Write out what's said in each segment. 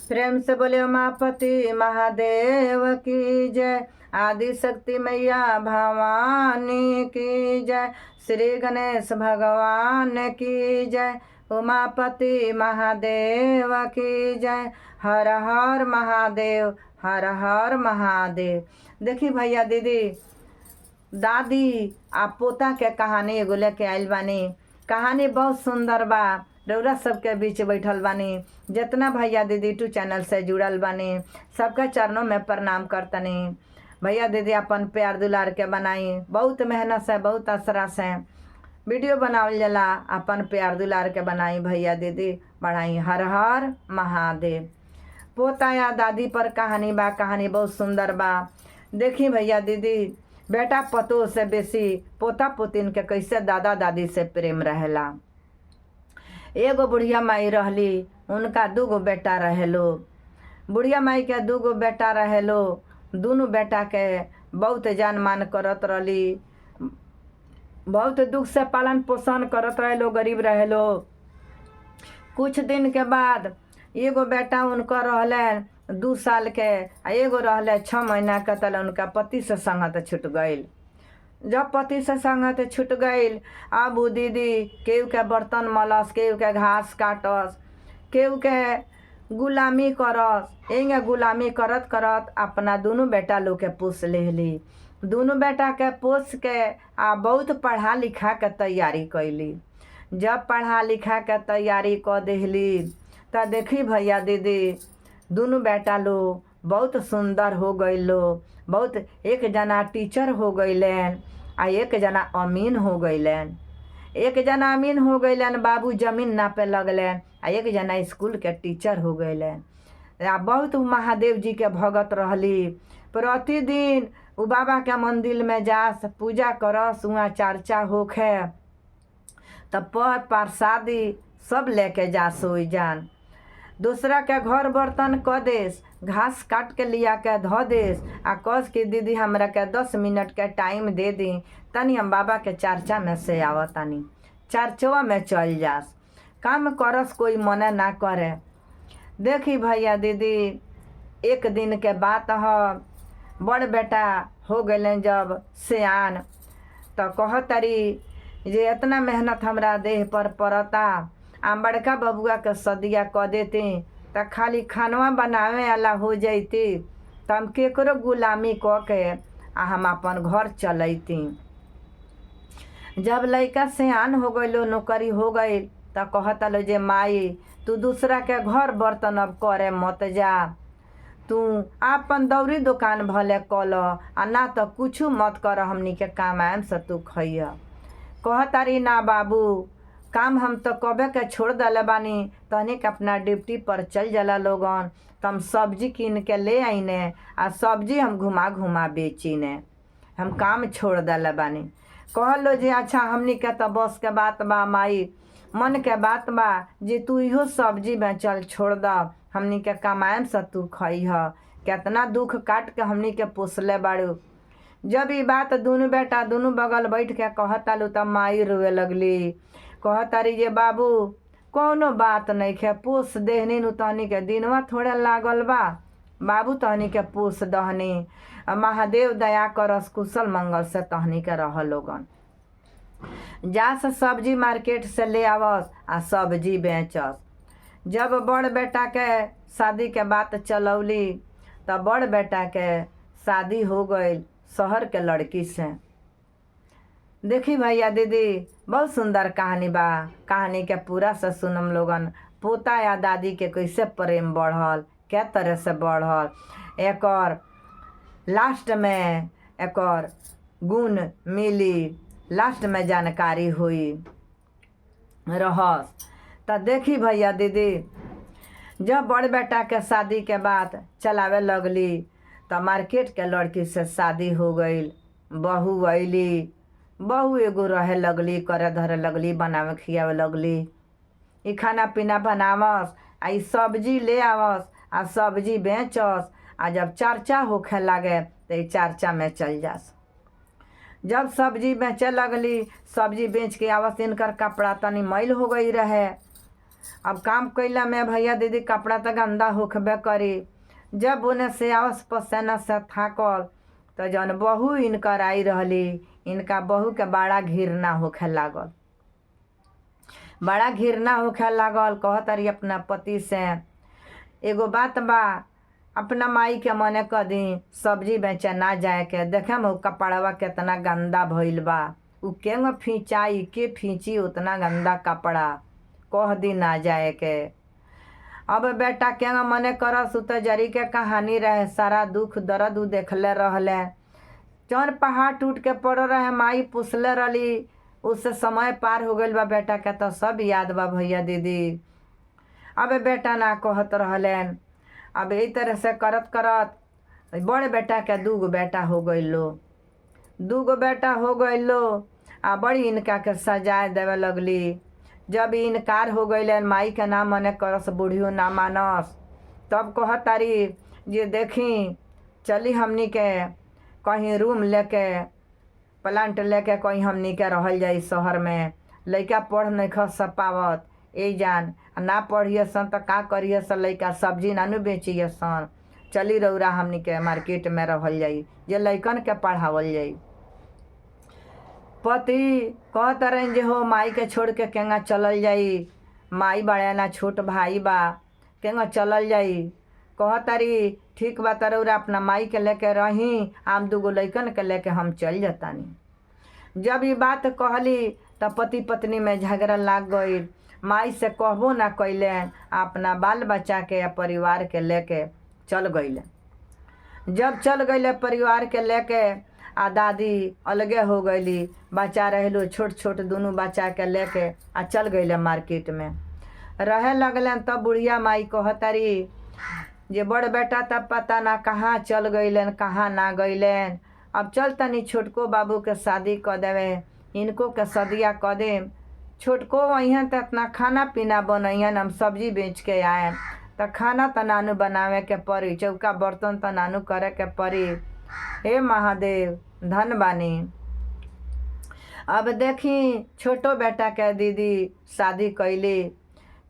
प्रेम से बोले उमापति महादेव की जय। आदि शक्ति मैया भवानी की जय। श्री गणेश भगवान की जय। उमापति महादेव की जय। हर हर महादेव, हर हर महादेव। देखी भैया दीदी, दादी आ पोता के कहानी एगो लेके आइल बानी। कहानी बहुत सुंदर बा। रउरा सबके बीच बैठल बानी। जितना भैया दीदी टू चैनल से जुड़ल बानी सबके चरणों में प्रणाम करतनी। भैया दीदी अपन प्यार दुलार के बनाई। बहुत मेहनत से, बहुत असरा से वीडियो बनावल जाला। अपन प्यार दुलार के बनाई भैया दीदी बढ़ाई। हर हर महादेव। पोता या दादी पर कहानी बा। कहानी बहुत सुंदर बा। देखी भैया दीदी, बेटा पतोह से बेसी पोता पोतिन के कैसे दादा दादी से प्रेम रहेला। एगो बुढ़िया माई रहली, उनका दूगो बेटा रहेलो। बुढ़िया माई के दूगो बेटा रहेलो। दोनों बेटा के बहुत जान मान करत रहली। बहुत दुख से पालन पोषण करत रहेलो, गरीब रहेलो। कुछ दिन के बाद एगो बेटा उनका रहले 2 साल के, आ एगो रहले 6 महीना के। तले उनका पति से संगत छूट गईल। जब पति से संगत छूट गईल, अब उ दीदी केहू के बर्तन मलस, केहू के घास काटस, केहू के गुलामी करस। एंगे गुलामी करत करत अपना दोनों बेटा लोग के पोस लेली। दोनों बेटा के पोस के आ बहुत पढ़ा लिखा के तैयारी कैली। जब पढ़ा लिखा के तैयारी क देहली त देखी भैया दीदी, दोनों बेटा लोग बहुत सुंदर हो गईलो। बहुत, एक जना टीचर हो गईलन आ एक जना अमीन हो गईलन। एक जना अमीन हो गईलन, बाबू जमीन नापे लगलन। आ एक जना स्कूल के टीचर हो गईलन। आ बहुत महादेव जी के भगत रहली। प्रतिदिन उ बाबा के मंदिर में जास, पूजा करस, वहाँ चर्चा होखे तब पर प्रसादी सब लेके जास। हो जान दूसरा के घर बर्तन क देस, घास काट के लिया के धो देस, आ कस कि दीदी हमरा के 10 मिनट के टाइम दे दी, तनी हम बाबा के चर्चा में से आवतानी। चर्चवा में चल जास। काम करस, कोई मने ना करे। देखी भैया दीदी, एक दिन के बात ह। बड़ बेटा हो गए जब सियान, तो कहतरी जे इतना मेहनत हमरा देह पर पड़ता, आ बड़का बबुआ के सदिया क देती त खाली खानवा बनावे वाला हो जैती, त हम केकरो गुलामी क के आ हम अपन घर चलैती। जब लड़का सियान हो गइलो, नौकरी हो गई, त कहतलो जे माई तू दूसरा के घर बर्तन अब करे मत जा। तू आपन दौरी दुकान भले कल, आ ना तो कुछ मत कर, हमनी के काम आयम से तू खइया। कहतारी ना बाबू, काम हम तो कबे के छोड़ दले बानी। तहनी के अपना ड्यूटी पर चल जाला लोगन, तो हम सब्जी कीन के ले आईने, आ सब्जी हम घुमा घुमा बेचीने। हम काम छोड़ दले बानी। कहलो जे अच्छा, हमनी के तो बस के बात बा माई, मन के बात बा जे तू इहो सब्जी बेचल छोड़ द, हमनी के कमाएम से तू खइह। केतना दुख काट के हमनी के पोसले बाड़ू। जब ई बात दोनों बेटा दोनों बगल बैठ के कहतालू तब माई रोए लगली। कहतारी जे बाबू कौनो बात नहीं खे, पोस देहनी नु, तहनी के दिनवा थोड़े लागल बा। बाबू तहनी के पोस दहनी, महादेव दया करस, कुशल मंगल से तहनी के रह लोगन। जास सब्जी मार्केट से ले आवस आ सब्जी बेचस। जब बड़ बेटा के शादी के बात चलौली, तब बड़ बेटा के शादी हो गई शहर के लड़की से। देखी भैया दीदी, बहुत सुंदर कहानी बा। कहानी के पूरा से सुनम लोगन। पोता या दादी के कैसे प्रेम बढ़ल, क्या तरह से बढ़ल, एकर लास्ट में एकर गुण मिली, लास्ट में जानकारी हुई रहस। तो देखी भैया दीदी, जब बड़ बेटा के शादी के बात चलावे लगली, तो मार्केट के लड़की से शादी हो गई। बहू अली, बहू एगो रहे लगली, करे धरे लगली, बनावे खियावे लगली। ई खाना पीना बनावस, आ ई सब्जी ले आवस, आ सब्जी बेचस। आ जब चर्चा होखे लागे तो ई चर्चा में चल जास। जब सब्जी बेचे लगली, सब्जी बेच के आवस, इनकर कपड़ा तनी मैल हो गई रहे। अब काम कैला में भैया दीदी कपड़ा तो गंदा होखबे करी। जब उन्हें से आवस पसेना से थाकल तो जौन बहू इनकर आई रहली, इनका बहू के बड़ा घृणा होखे लागल, बड़ा घृणा होखे लागल। कहत रही अपना पति से, एगो बात बा, अपना माई के मने क दी सब्जी बेचे ना जाए के, देखे में कपड़वा कितना गंदा भइल बा, उ केंग फींचाई के फींची उतना गंदा कपड़ा, कह दी ना जाए के। अब बेटा केंग मने करस, तो जरी के कहानी रहे, सारा दुख दर्द उ देखले रहले। जौन पहाड़ टूट के पड़ रहे माई पुसले रही, उससे समय पार हो गइल बा बेटा के तो सब याद बा भैया दीदी। अब बेटा ना कहत रहलन। अब यही तरह से करत करत बड़े बेटा के दूगो बेटा हो गइलो, दूगो बेटा हो गइलो। आ बड़ी इनका के सजाए देवे लगली। जब इनकार हो गइलन, माई के ना मने करस, बूढ़ियो ना मानस, तब कहत तारी जे देखी चली हमनी के कहीं रूम लेके प्लांट लेके कहीं हमनी के रहल जाई शहर में। लइका पढ़ नहीं खस पावत, ए जान ना पढ़िए सन तो का करिए सन, लइका सब्जी नानू बेचिए सन, चली रौरा हमनी के मार्केट में रहल जाई, जे लइकन के पढ़ावल जाई। पति कहत रहे जे हो माई के छोड़ के केंगा चलल जाई, माई बड़े ना छोट भाई बा, केंगा चलल जाई। कहतारी ठीक बा तरौरा अपना माई के लेके रही, आम दूगो लइकन के लेके हम चल जतानी। जब ये बात कहली तब पति पत्नी में झगड़ा लाग गई। माई से कहबो ना कैले, अपना बाल बच्चा के परिवार के लेके चल गईले। जब चल गईले परिवार के लेके, आ दादी अलगे हो गईली, बच्चा रहलो छोट छोट दोनों बच्चा के लेके आ चल गईले मार्केट में रहे लगलन। तब बुढ़िया माई कहतारी जे बड़ बेटा तब पता ना कहाँ चल गईलन कहाँ ना गईलन, अब चल तनी छोटको बाबू के शादी क देवे, इनको के सदिया क दे, छोटको वहीं तो इतना खाना पीना बनैन, हम सब्जी बेच के आए तो खाना तो नानू बनावे के पड़ी, चौका बर्तन तो नानू करे के पड़ी। हे महादेव धन बानी। अब देखी छोटो बेटा के दीदी शादी कैली,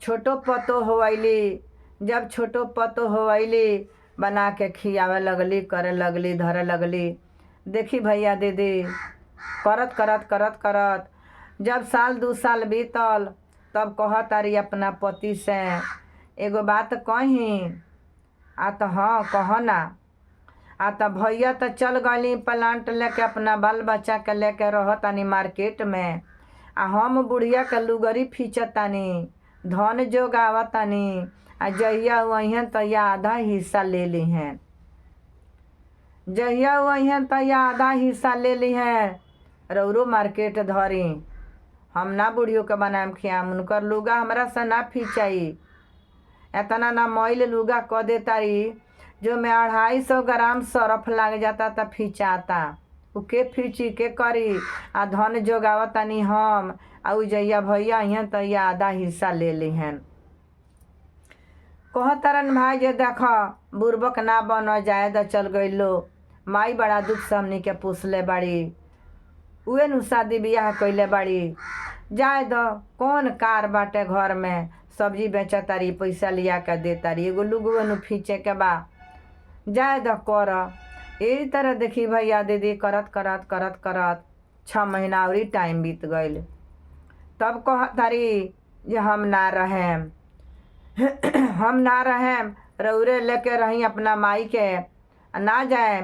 छोटो पतो होइली। जब छोटो पतो होइली बना के खियावे लगली, करे लगली, धरे लगली। देखी भैया दीदी करत करत करत करत जब साल 2 साल बीतल, तब कहतारी अपना पति से, एगो बात कही। आ तो हाँ कह ना। आ तो भैया तो चल गली प्लांट लेके अपना बाल बच्चा के लेके रहतानी मार्केट में, आ हम बुढ़िया के लुगरी फींचतानी, धन जोगावतानी, आ जहिया वहीं तो या आधा हिस्सा ले ली हैं, जहिया वहीं तो या आधा हिस्सा ले ली हैं। रौरो मार्केट धरी, हम ना बुढ़ियों के बनाएम खियाम, उनकर लुगा हमरा से ना फींचाई, इतना ना मैल लुगा क देतारी जो में 250 ग्राम सरफ लग जाता त फींचाता, उ के फींची के करी। आ धन जोगावतानी हम, आ उ जइया भैया हैं तो या आधा हिस्सा ले ली हैं। कहतरन भाई जे देख बुरबक ना बन जाए तो चल गइलो, माई बड़ा दुख से हमनी के पूछले बाड़ी, उहे नु शादी बियाह कैले बाड़ी। जाए दो कौन कार बाटे घर में, सब्जी बेचा तारी, पैसा लिया के दे तारी, एगो लुगुए नु फींचे के बा, जाए दो कर। यही तरह देखी भैया दीदी करत करत करत करत 6 महीना और टाइम बीत गईल। तब कह तारी जे हम ना रहेम हम ना रहेम, रौरे लेके रही अपना माई के, ना जाए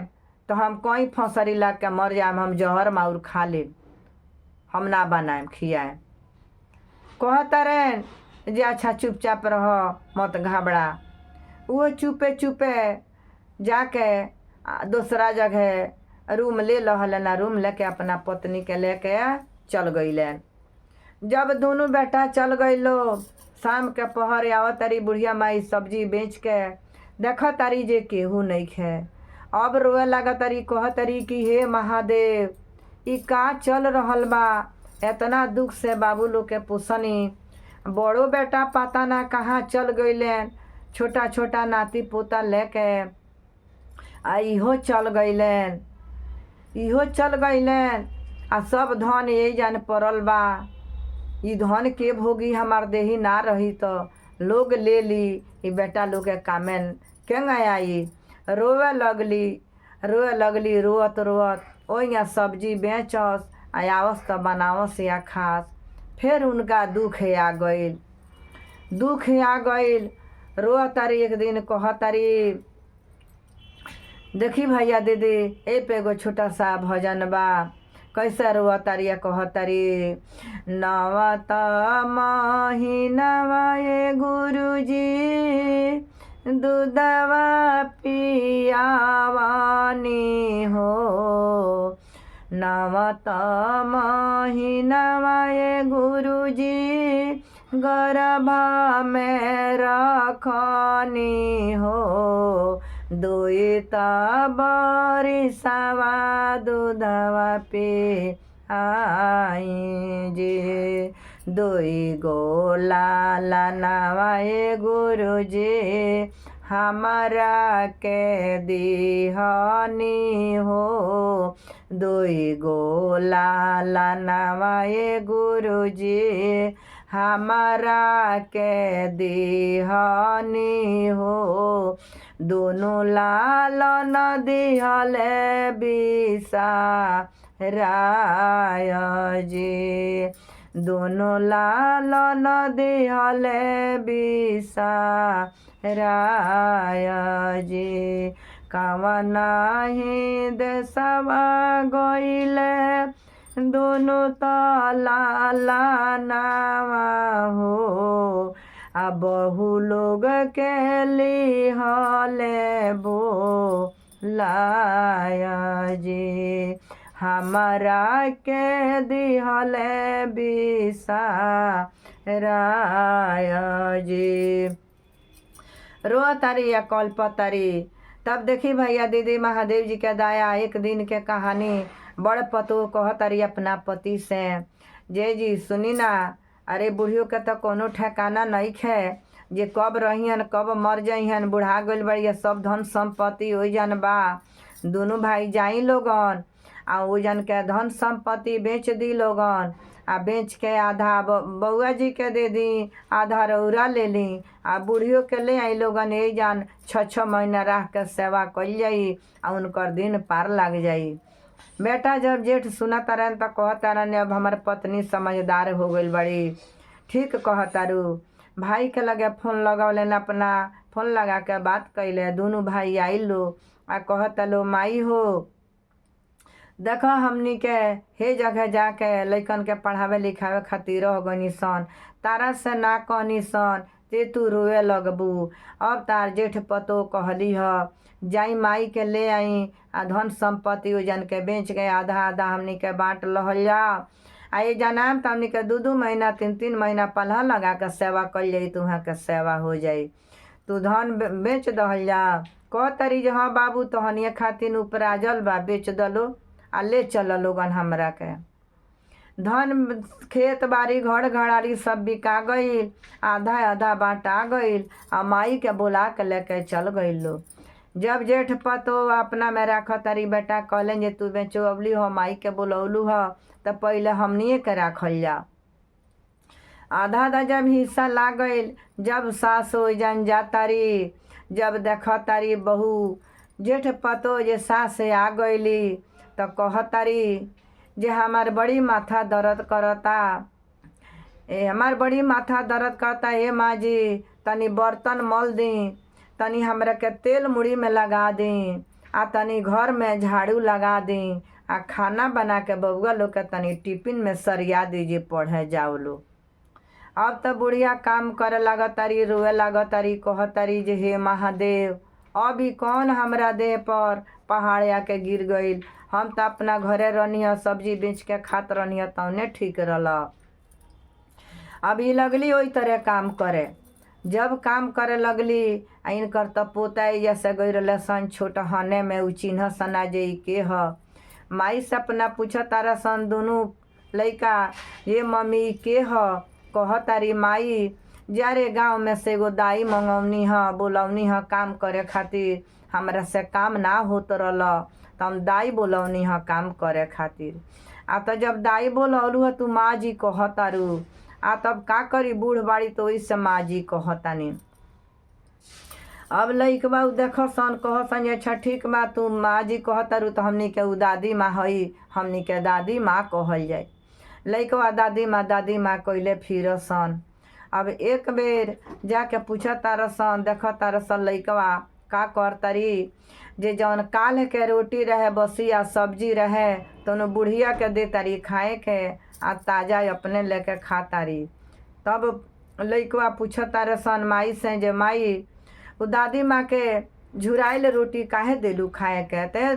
तो हम कहीं फंसरी लग के मर जाएम, हम जहर माउर खा ले, हम ना बनाएम खियाए। कहतरन जे अच्छा चुपचाप रह मत घबरा। वो चुपे चुपे जाके दूसरा जगह रूम ले लहलन, रूम लेके अपना पत्नी के लेके चल गईलन। जब दोनों बेटा चल गईलो, शाम के पहर आवत तारी बुढ़िया माई सब्जी बेच के, देख तारी जे केहू नहीं खे। अब रोए लगा तारी, कह तारी कि हे महादेव ई का चल रहल बा, इतना दुख से बाबू लोग के पोसनी, बड़ो बेटा पता ना कहाँ चल गईलन, छोटा छोटा नाती पोता लेके आ इहो चल गईलन, इहो चल गईलन, आ सब धन यही जान पड़ल बा। ई धन के भोगी हमार देही ना रही तो लोग ले ली, ई बेटा लोग के कामे केंगा आई। रोवे लगली रोत ओ यहाँ सब्जी बेचस आवस तो बनावस या खास। फिर उनका दुख आ गईल रो तारी। एक दिन कह तारी, देखी भैया दीदी ए पे एगो छोटा सा भजन बा। कैसे रो तारी कह तारी, नवत महीनवा ये गुरुजी दूधवा पियावानी हो। नवत महीनवा ये गुरुजी गर्भा में रखनी हो। दुई बरिसवा दूधवा पे आई जे। दुई गो लालनवा ये गुरुजी हमारा के दिहनी हो। दुई गो लालनवा ये गुरुजी हमारा के दिहनी हो। दोनों लालन दिहले बिसाराय जी। दोनों लालन दिहले बिसाराय जी। कवना ही देशवा गइले दोनों लालनवा हो। आ बहु लोग के लिहले बोलाया जी। हमारा के दिहले बिसाराया जी। रो तारी या कल्प तारी। तब देखी भैया दीदी महादेव जी के दया। एक दिन के कहानी। बड़ पतो कह तारी अपना पति से, जे जी सुनी ना, अरे बुढ़ियों के तो कोनो ठिकाना नहीं है, जे कब रहियन कब मर जाइहन, बुढ़ा गइल बड़ी, सब धन संपत्ति हो जन बा। दोनों भाई जाई लोगन आ ओ जन के धन संपत्ति बेच दी लोगन। आ बेच के आधा बउआ जी के दे दी, आधा रौरा ले ली। आ बुढ़ियों के ले आई लोगन। यही जान 6 महीना रह के सेवा कल जाई आ उनकर दिन पार लग जाई। बेटा जब जेठ सुना तारन तो कह तारन, अब हमार पत्नी समझदार हो गई बड़ी। ठीक कह तारू। भाई के लगे फोन लगौले, अपना फोन लगा के बात कैले। दोनों भाई आई लो आ कहता लो, माई हो देख हमनी के हे जगह जाके लइकन के पढ़ावे लिखावे खातिर रह गनी सन, तारा से ना कहनी सन ते तू रोए लगबू। अब तार जेठ पतो कहली ह जाई माई के ले आई आ धन संपत्ति ओ जन के बेच गए, आधा आधा हमनी के बांट लहल जाओ। आ ये जनाम तो हमनी के 2 महीना 3 महीना पल्हा लगा के सेवा कल जाई, तुहाँ के सेवा हो जाई। तू धन बेच दहल जा। कह तरी जे हाँ बाबू तहनिए खातिर उपराजल बा, बेच दलो आ ले चल लोगन हमरा के। धन खेत बाड़ी घर घराड़ी सब बिका गईल, आधा आधा बांटा गईल आ माई के बुला के लेके चल गईल लो। जब जेठ पतो अपना में राख तारी बेटा कहलन जे तू बेचो अबली हो, माई के बुलौलू ह तो पहले हमनिए के राखल जा। आधा आधा जब हिस्सा ला गईल, जब सास हो जन जा तारी, जब देख तारी बहू जेठ पतो जे सास आ गईली तो कह तारी जे हमार बड़ी माथा दर्द करता, हमार बड़ी माथा दर्द करता। हे माँ जी तनी बर्तन मल दी, तनी हमरा के तेल मुड़ी में लगा दी, आ तनी घर में झाड़ू लगा दी, आ खाना बना के बउआ लोग के तनी टिफिन में सरिया दीजिए, पढ़े जाओ लो। अब तो बुढ़िया काम करे लागतारी, रोए लागतारी, कहतारी जे हे महादेव अभी कौन हमरा देह पर पहाड़ आके गिर गईल। हम तो अपना घरे रहनी है, सब्जी बेच के खात रहनी है, तौने ठीक रहला। अभी लगली वही तरह काम करे। जब काम करे लगली इनकर तो पोता जैसे गई रहे सन छोट हने में, उ चिन्ह सना जे के ह। माई से अपना पूछ तारा सन दोनों लइका, ये मम्मी के ह। कह तारी माई जारे गांव में से एगो दाई मंगौनी ह, बोलौनी ह काम करे खातिर, हमरा से काम ना होत रहल तो हम दाई बोलौनी ह काम करे खातिर। आ तो जब दाई बोलौलू ह तू माँ जी कह तारू, आ तब का करी बूढ़ बाड़ी तो ओइसे माँ जी कहतानी। अब लइकबा उ देख सन कह सन जे अच्छा ठीक बा तू माँ जी कहतारू तो हमनी के उ दादी माँ हई, हमनी के दादी माँ कहल जाए। लइकवा दादी माँ कइले फिर सन। अब एक बेर जाके पूछ तार सन, देख तार सन लइकवा का करतारी जे जौन काल के रोटी रहे बसिया सब्जी रहे तो बुढ़िया के दे तारी खाए के आ ताजा अपने लेके खा तारी। तब लइकवा पूछ तार सन माई से जे माई उ दादी माँ के झुराइल रोटी काहे देलू खाए के? ते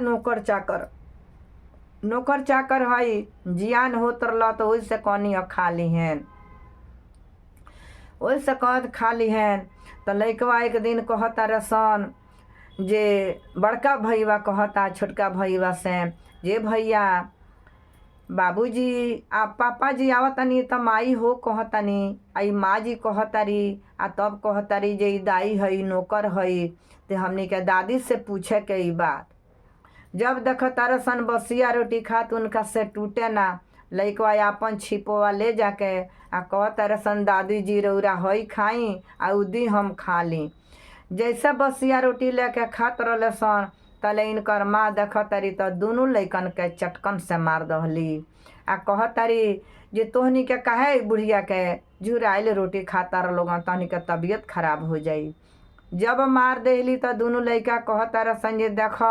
नौकर चाकर हई जियान होत रल तो ओइसे कनी खा लिहन, ओइसे कहत खा लिहन। तो लइकवा एक दिन कहता रसन जे बड़का भैया कहता छोटका भैया से जे भैया बाबूजी आ पापा जी आवतनी त माई हो कहतनी, आई माँ जी कहतारी आ तब कहतारी जे दाई हई नौकर हई ते हमनी के दादी से पूछे के ई बात। जब देख तारसन बसिया रोटी खात उनका से टूटे ना, लइकवा आपन छिपोवा ले जाके आ कहतारसन दादी जी रौरा हई खाई आ उदी हम खा ली। जैसे बसिया रोटी लेके खात रहले सन तले इनकर माँ देखतारी तो दोनों लइकन के चटकन से मार दहली आ कहतारी जे तोहनी के काहे बुढ़िया के झुराइल रोटी खाता रह तहनी के तबीयत खराब हो जाई। जब मार देली तो दोनों लइका कहतार सन जे देख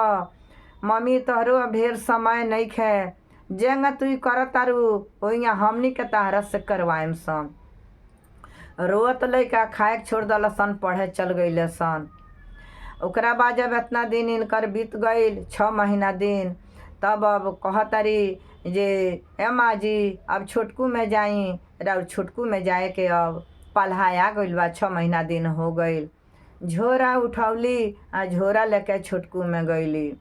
मम्मी तोहरो अब ढेर समय नहीं खे, जेंगा तू करतारू ओइया हमनी के तहरा से करवाएम सन। रोत लइका खाए छोड़ दल सन, पढ़े चल गइले सन। ओकरा बाद जब इतना दिन इनकर बीत गइल 6 महीना दिन, तब अब कहतारी जे ए माँ जी अब छोटकू में जाई, और छोटकू में जाए के अब पल्हाया गइल बा, 6 महीना दिन हो गइल। झोरा उठौली आ झोरा लेके छोटकू में गइली।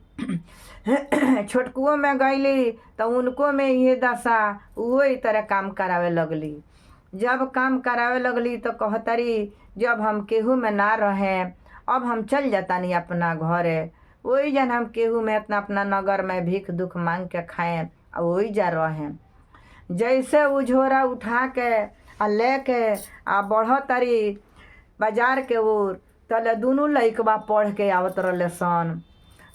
छोटकुओं में गइली तो उनको में ये दशा, उहो ई तरह काम करावे लगली। जब काम करावे लगली तो कहतारी जब हम केहू में ना रहे अब हम चल जातानी अपना घरे, वही जन हम केहू में इतना अपना नगर में भीख दुख मांग के खाएं और वही जा रहे। जैसे उ झोरा उठा के आ लेके आ बढ़तारी बाजार के ओर, तले दोनों लइकवा पढ़ के आवत रहले सन।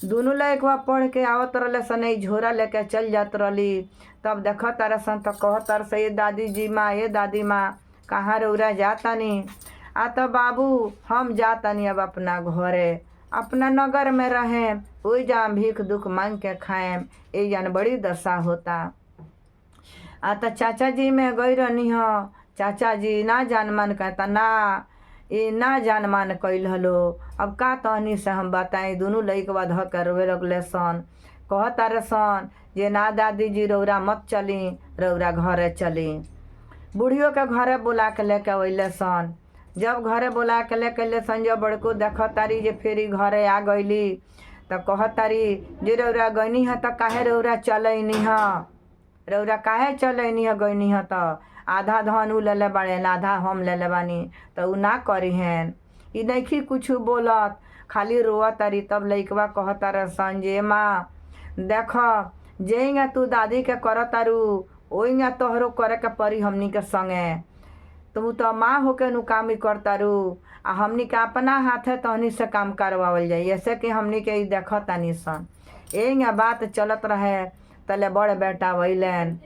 दोनों लइकवा पढ़ के आवत रहले सन, ई झोरा लेके चल जात रहली। तब देखत तारे सन तो कहतर से ये दादी जी माँ, ये दादी माँ कहाँ रौरा जातानी? आ तो बाबू हम जातानी अब अपना घरे, अपना नगर में रहें, वही जा भीख दुख मांग के खाएं, ये जन बड़ी दशा होता। आ तो चाचा जी में गई रहनी हो, चाचा जी ना जान मन कहता ना, ये ना जान मान कैल हलो। अब का तहनी से हम बताएं? दोनों लइकवा धऽ के रोवे लगले सन। कहतारे सन जे ना दादी जी रौरा मत चली, रौरा घरे चली। बुढ़ियों के घरे बुला के लेके अइले सन। जब घरे बुला के लेके अइले सन, जब बड़को देखतारी जे फेरी घरे आ गइली तो कहतारी जे रौरा गइनी है तो काहे रौरा चलैनी है? रौरा काहे चलैनी है गइनी है तो? आधा धन उ लेले बाड़े, आधा हम लेले बानी, तो उ ना करी हैं। ई नइखी कुछ बोलत, खाली रोअतारी। तब लइकवा कहतारे सन जे माँ देख जेइंगा तू दादी के करतारू ओइंगा तोहरो करे के परी हमनी के संगे। तू तो माँ होके नु काम ही करतारू आ हमनी के अपना हाथे तहनी से काम करवावल जाई, ऐसे कि हमनी के ई देखतानी सन। एइंगा बात चलत रहे तले बड़ बेटा वैलन।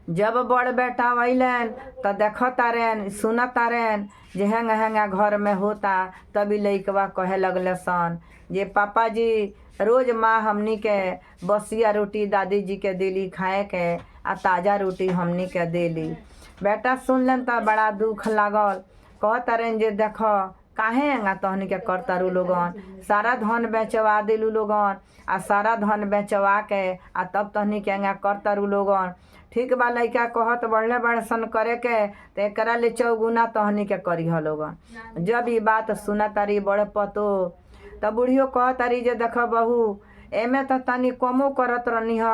जब बड़ बेटा वैलन तो देखतारेन सुनतारेन जे हेंगा हेंगा घर में होता। तभी लइकवा कहे लगले सन जे पापा जी रोज माँ हमनी के बसिया रोटी दादी जी के देली खाए के आ ताज़ा रोटी हमनी के देली। बेटा सुनलन तो बड़ा दुख लागल। कहतारेन जे देख काहे हेंगा तहनी के करतारू लोगन, सारा धन बेचवा दिलू लोगन आ सारा धन बेचवा के आ तब तहनी के हेंगा करतारू लोगन। ठीक बा लइका कहत बढ़ले बड़ सन करे के तो एकरा ले 4 गुना तहनी के करी ह लोगन। जब ई बात सुनतारी बड़ पतो तब बुढ़ियो कहतारी जे देख बहू एमे तो तनी कमो करत रहनी ह,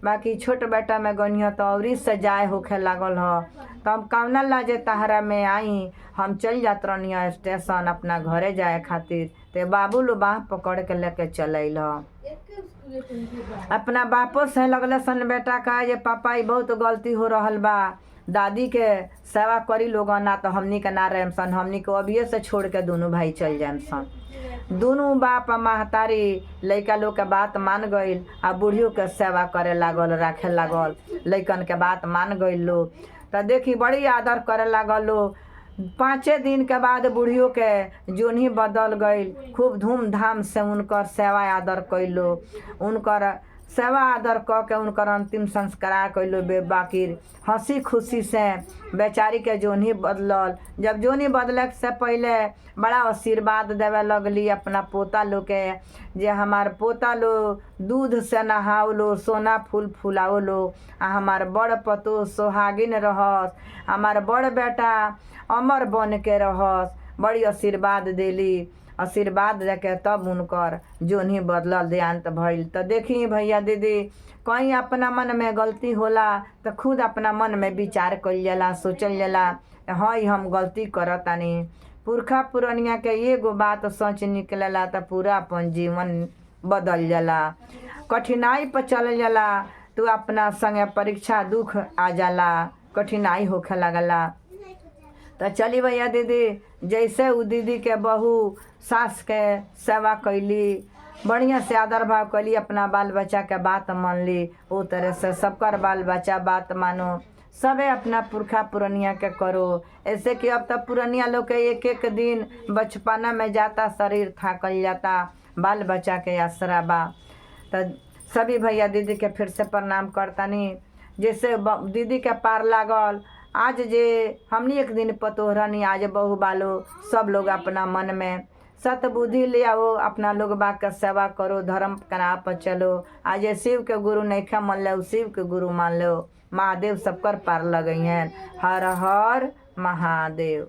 बाकी छोट बेटा में गनी ह तो औरी से जाए होखे लागल ह। तब कौना लाजे तहरा में आई, हम चल जात रहनी ह स्टेशन अपना घरे जाए खातिर। ते बाबू लो बाह पकड़ के लेके चल अइल ह। अपना बापो से लगले सन बेटा कहे जे पापा ई बहुत गलती हो रहल बा, दादी के सेवा करी लोगन ना तो हमनी के ना रहे सन, हमनी को अभिये से छोड़ के दोनों भाई चल जाए सन। दोनों बाप आ महतारी लइका लोग के बात मान गईल आ बूढ़ियों के सेवा करे लागल, राखे लागल, लइकन के बात मान गईल लोग। तो देखी बड़ी आदर करे लागल लोग। 5 दिन के बाद बूढ़ियों के जोनी बदल गईल। खूब धूमधाम से उनकर सेवा आदर कैलो, उनकर सेवा आदर क के उनकर अंतिम संस्कार कैलो। बाकी हंसी खुशी से बेचारी के जोनी बदलल। जब जोनी बदले से पहले बड़ा आशीर्वाद देवे लगली अपना पोता लोग के, जे हमार पोता लो दूध से नहाओ लो, सोना फूल फुलाओ लो, आ हमार बड़ पतो सोहागिन रहस, हमार बड़ बेटा अमर बन के रहस। बड़ी आशीर्वाद देली। आशीर्वाद देके तब उनकर जोनी बदलल, देहांत भइल। तो देखी भैया दीदी, कहीं अपना मन में गलती होला तो खुद अपना मन में विचार कइल जाला, सोचल जाला हाँ हम गलती करतानी। पुरखा पुरनिया के एगो बात सच निकलेला तो पूरा अपन जीवन बदल जाला। कठिनाई पर चल जाला तो अपना संगे परीक्षा दुख आ जाला, कठिनाई होखे लगला। तो चली भैया दीदी, जैसे उ दीदी के बहू सास के सेवा कैली, बढ़िया से आदर भाव कैली, अपना बाल बच्चा के बात मान ली, वो तरह से सबकर बाल बच्चा बात मानो। सबे अपना पुरखा पुरनिया के करो। ऐसे कि अब तक पुरनिया लोग के एक एक दिन बचपना में जाता, शरीर थाकल जाता, बाल बच्चा के आसरा बा। तो सभी भैया दीदी के फिर से प्रणाम करतानी। जैसे दीदी के पार लागल, आज जे हमनी एक दिन पतोहरानी, आज बहू बालो, सब लोग अपना मन में सत बुद्धि ले आओ, अपना लोग बाग का सेवा करो, धर्म का राह पर चलो। आज शिव के गुरु नैखा मान लो, शिव के गुरु मान लो। महादेव सबकर पार लगई हैं। हर हर महादेव।